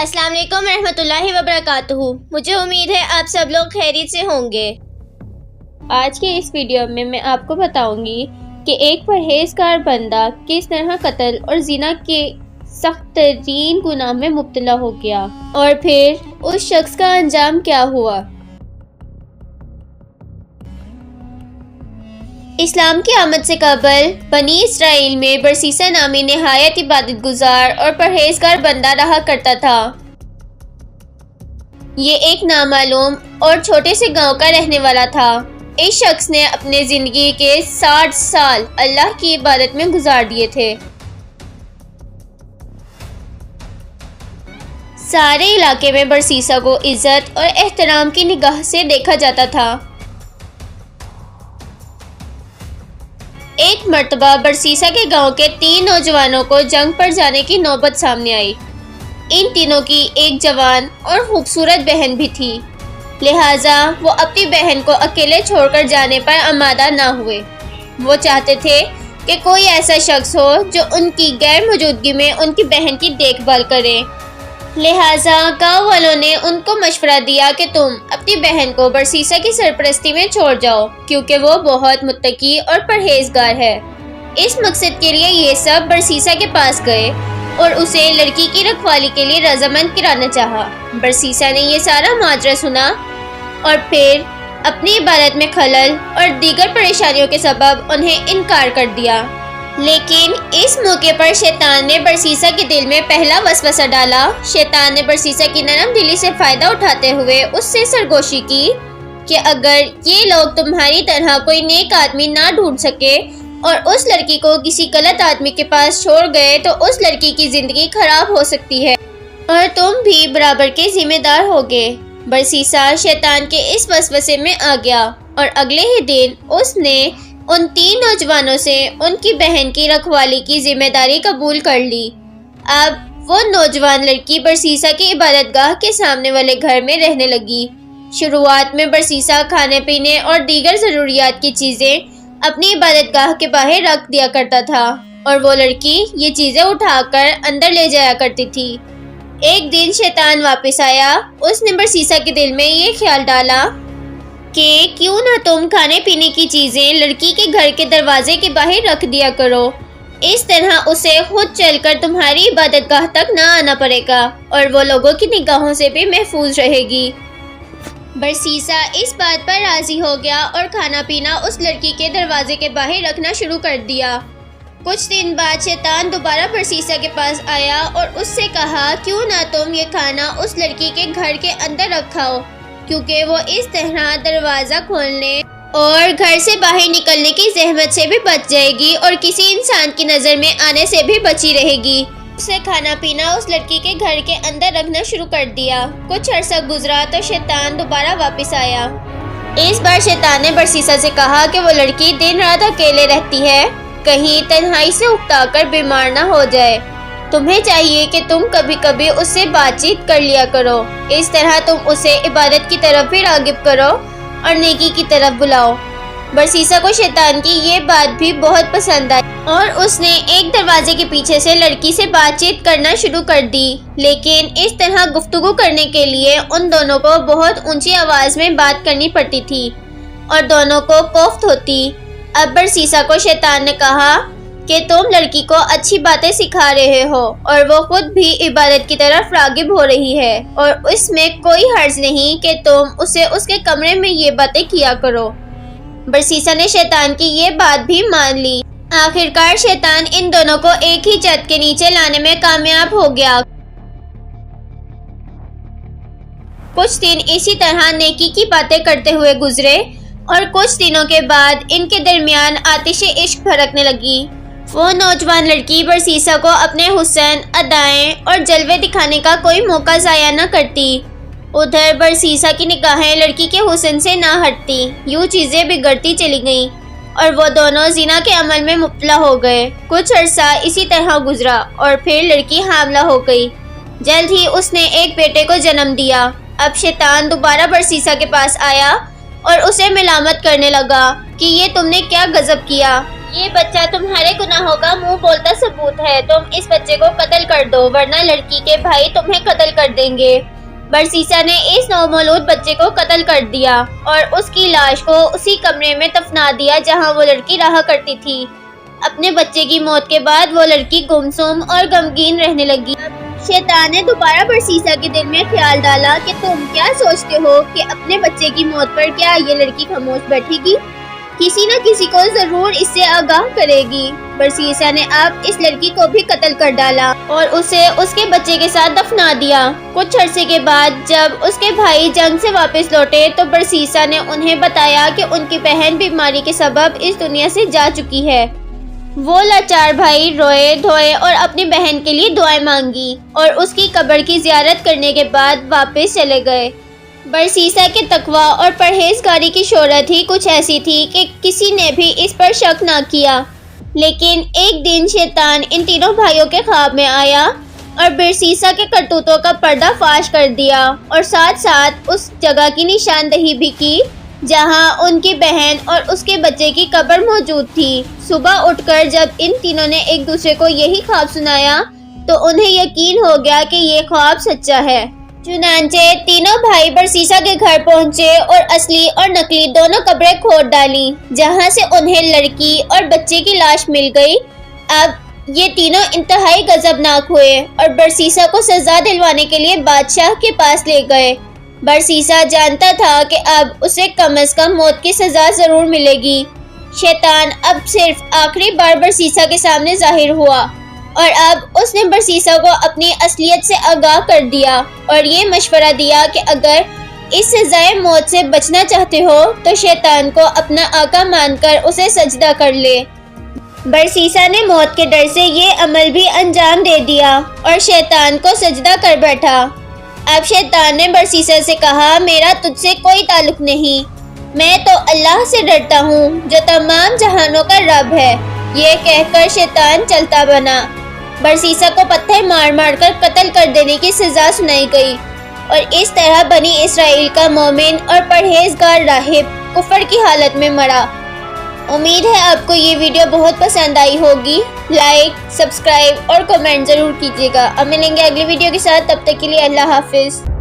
السلام علیکم ورحمۃ اللہ وبرکاتہ۔ مجھے امید ہے آپ سب لوگ خیریت سے ہوں گے۔ آج کے اس ویڈیو میں آپ کو بتاؤں گی کہ ایک پرہیزگار بندہ کس طرح قتل اور زنا کے سخت ترین گناہ میں مبتلا ہو گیا اور پھر اس شخص کا انجام کیا ہوا۔ اسلام کی آمد سے قبل بنی اسرائیل میں برسیسا نامی نہایت عبادت گزار اور پرہیزگار بندہ رہا کرتا تھا۔ یہ ایک نامعلوم اور چھوٹے سے گاؤں کا رہنے والا تھا۔ اس شخص نے اپنے زندگی کے 60 سال اللہ کی عبادت میں گزار دیے تھے۔ سارے علاقے میں برسیسا کو عزت اور احترام کی نگاہ سے دیکھا جاتا تھا۔ ایک مرتبہ برسیسا کے گاؤں کے 3 نوجوانوں کو جنگ پر جانے کی نوبت سامنے آئی۔ ان تینوں کی ایک جوان اور خوبصورت بہن بھی تھی، لہٰذا وہ اپنی بہن کو اکیلے چھوڑ کر جانے پر آمادہ نہ ہوئے۔ وہ چاہتے تھے کہ کوئی ایسا شخص ہو جو ان کی غیر موجودگی میں ان کی بہن کی دیکھ بھال کرے، لہٰذا گاؤں والوں نے ان کو مشورہ دیا کہ تم اپنی بہن کو برسیسا کی سرپرستی میں چھوڑ جاؤ، کیونکہ وہ بہت متقی اور پرہیزگار ہے۔ اس مقصد کے لیے یہ سب برسیسا کے پاس گئے اور اسے لڑکی کی رکھوالی کے لیے رضامند کرانا چاہا۔ برسیسا نے یہ سارا ماجرا سنا اور پھر اپنی عبادت میں خلل اور دیگر پریشانیوں کے سبب انہیں انکار کر دیا۔ لیکن اس موقع پر شیطان نے برسیسا کے دل میں پہلا وسوسہ ڈالا۔ شیطان نے برسیسا کی نرم دلی سے فائدہ اٹھاتے ہوئے اس سے سرگوشی کی کہ اگر یہ لوگ تمہاری طرح کوئی نیک آدمی نہ ڈھونڈ سکے اور اس لڑکی کو کسی غلط آدمی کے پاس چھوڑ گئے تو اس لڑکی کی زندگی خراب ہو سکتی ہے اور تم بھی برابر کے ذمہ دار ہوگے۔ برسیسا شیطان کے اس وسوسے میں آ گیا اور اگلے ہی دن اس نے ان 3 نوجوانوں سے ان کی بہن کی رکھوالی کی ذمہ داری قبول کر لی۔ اب وہ نوجوان لڑکی برسیسا کی عبادت گاہ کے سامنے والے گھر میں رہنے لگی۔ شروعات میں برسیسا کھانے پینے اور دیگر ضروریات کی چیزیں اپنی عبادت گاہ کے باہر رکھ دیا کرتا تھا اور وہ لڑکی یہ چیزیں اٹھا کر اندر لے جایا کرتی تھی۔ ایک دن شیطان واپس آیا۔ اس نے برسیسا کے دل میں یہ خیال ڈالا کہ کیوں نہ تم کھانے پینے کی چیزیں لڑکی کے گھر کے دروازے کے باہر رکھ دیا کرو، اس طرح اسے خود چل کر تمہاری عبادت گاہ تک نہ آنا پڑے گا اور وہ لوگوں کی نگاہوں سے بھی محفوظ رہے گی۔ برسیسا اس بات پر راضی ہو گیا اور کھانا پینا اس لڑکی کے دروازے کے باہر رکھنا شروع کر دیا۔ کچھ دن بعد شیطان دوبارہ برسیسا کے پاس آیا اور اس سے کہا کیوں نہ تم یہ کھانا اس لڑکی کے گھر کے اندر رکھاؤ، کیونکہ وہ اس طرح دروازہ کھولنے اور گھر سے باہر نکلنے کی زحمت سے بھی بچ جائے گی اور کسی انسان کی نظر میں آنے سے بھی بچی رہے گی۔ اسے کھانا پینا اس لڑکی کے گھر کے اندر رکھنا شروع کر دیا۔ کچھ عرصہ گزرا تو شیطان دوبارہ واپس آیا۔ اس بار شیطان نے برسیسا سے کہا کہ وہ لڑکی دن رات اکیلے رہتی ہے، کہیں تنہائی سے اکتا کر بیمار نہ ہو جائے۔ تمہیں چاہیے کہ تم کبھی کبھی اس سے بات چیت کر لیا کرو، اس طرح تم اسے عبادت کی طرف بھی راغب کرو اور نیکی کی طرف بلاؤ۔ برسیسا کو شیطان کی یہ بات بھی بہت پسند آئی اور اس نے ایک دروازے کے پیچھے سے لڑکی سے بات چیت کرنا شروع کر دی، لیکن اس طرح گفتگو کرنے کے لیے ان دونوں کو بہت اونچی آواز میں بات کرنی پڑتی تھی اور دونوں کو کوفت ہوتی۔ اب برسیسا کو شیطان نے کہا کہ تم لڑکی کو اچھی باتیں سکھا رہے ہو اور وہ خود بھی عبادت کی طرف راغب ہو رہی ہے اور اس میں کوئی حرج نہیں کہ تم اسے اس کے کمرے میں یہ باتیں کیا کرو۔ برسیسا نے شیطان کی یہ بات بھی مان لی۔ آخرکار شیطان ان دونوں کو ایک ہی چھت کے نیچے لانے میں کامیاب ہو گیا۔ کچھ دن اسی طرح نیکی کی باتیں کرتے ہوئے گزرے اور کچھ دنوں کے بعد ان کے درمیان آتش عشق بھڑکنے لگی۔ وہ نوجوان لڑکی برسیسا کو اپنے حسن، ادائیں اور جلوے دکھانے کا کوئی موقع ضائع نہ کرتی۔ ادھر برسیسا کی نگاہیں لڑکی کے حسن سے نہ ہٹتی۔ یوں چیزیں بگڑتی چلی گئیں اور وہ دونوں زنا کے عمل میں مبتلا ہو گئے۔ کچھ عرصہ اسی طرح گزرا اور پھر لڑکی حاملہ ہو گئی۔ جلد ہی اس نے ایک بیٹے کو جنم دیا۔ اب شیطان دوبارہ برسیسا کے پاس آیا اور اسے ملامت کرنے لگا کہ یہ تم نے کیا غضب کیا، یہ بچہ تمہارے گناہوں کا منہ بولتا ثبوت ہے، تم اس بچے کو قتل کر دو ورنہ لڑکی کے بھائی تمہیں قتل کر دیں گے۔ برسیسا نے اس نومولود بچے کو قتل کر دیا اور اس کی لاش کو اسی کمرے میں دفنا دیا جہاں وہ لڑکی رہا کرتی تھی۔ اپنے بچے کی موت کے بعد وہ لڑکی گمسم اور غمگین رہنے لگی۔ شیطان نے دوبارہ برسیسا کے دل میں خیال ڈالا کہ تم کیا سوچتے ہو کہ اپنے بچے کی موت پر کیا یہ لڑکی خاموش بیٹھے گی؟ کسی نہ کسی کو ضرور اس سے آگاہ کرے گی۔ برسیسا نے اب اس لڑکی کو بھی قتل کر ڈالا اور اسے اس کے بچے کے ساتھ دفنا دیا۔ کچھ عرصے کے بعد جب اس کے بھائی جنگ سے واپس لوٹے تو برسیسا نے انہیں بتایا کہ ان کی بہن بیماری کے سبب اس دنیا سے جا چکی ہے۔ وہ لاچار بھائی روئے دھوئے اور اپنی بہن کے لیے دعائیں مانگی اور اس کی قبر کی زیارت کرنے کے بعد واپس چلے گئے۔ برسیسا کے تقوی اور پرہیزگاری کی شہرت ہی کچھ ایسی تھی کہ کسی نے بھی اس پر شک نہ کیا۔ لیکن ایک دن شیطان ان تینوں بھائیوں کے خواب میں آیا اور برسیسا کے کرتوتوں کا پردہ فاش کر دیا اور ساتھ ساتھ اس جگہ کی نشاندہی بھی کی جہاں ان کی بہن اور اس کے بچے کی قبر موجود تھی۔ صبح اٹھ کر جب ان تینوں نے ایک دوسرے کو یہی خواب سنایا تو انہیں یقین ہو گیا کہ یہ خواب سچا ہے۔ چنانچہ تینوں بھائی برسیسا کے گھر پہنچے اور اصلی اور نقلی دونوں قبریں کھود ڈالیں جہاں سے انہیں لڑکی اور بچے کی لاش مل گئی۔ اب یہ تینوں انتہائی غضبناک ہوئے اور برسیسا کو سزا دلوانے کے لیے بادشاہ کے پاس لے گئے۔ برسیسا جانتا تھا کہ اب اسے کم از کم موت کی سزا ضرور ملے گی۔ شیطان اب صرف آخری بار برسیسا کے سامنے ظاہر ہوا اور اب اس نے برسیسا کو اپنی اصلیت سے آگاہ کر دیا اور یہ مشورہ دیا کہ اگر اس سزائے موت سے بچنا چاہتے ہو تو شیطان کو اپنا آقا مان کر اسے سجدہ کر لے۔ برسیسا نے موت کے ڈر سے یہ عمل بھی انجام دے دیا اور شیطان کو سجدہ کر بیٹھا۔ اب شیطان نے برسیسا سے کہا، میرا تجھ سے کوئی تعلق نہیں، میں تو اللہ سے ڈرتا ہوں جو تمام جہانوں کا رب ہے۔ یہ کہہ کر شیطان چلتا بنا۔ برسیسا کو پتھر مار مار کر قتل کر دینے کی سزا سنائی گئی اور اس طرح بنی اسرائیل کا مومن اور پرہیزگار راہب کفر کی حالت میں مرا۔ امید ہے آپ کو یہ ویڈیو بہت پسند آئی ہوگی۔ لائک، سبسکرائب اور کمنٹ ضرور کیجیے گا۔ اب ملیں گے اگلی ویڈیو کے ساتھ، تب تک کے لیے اللہ حافظ۔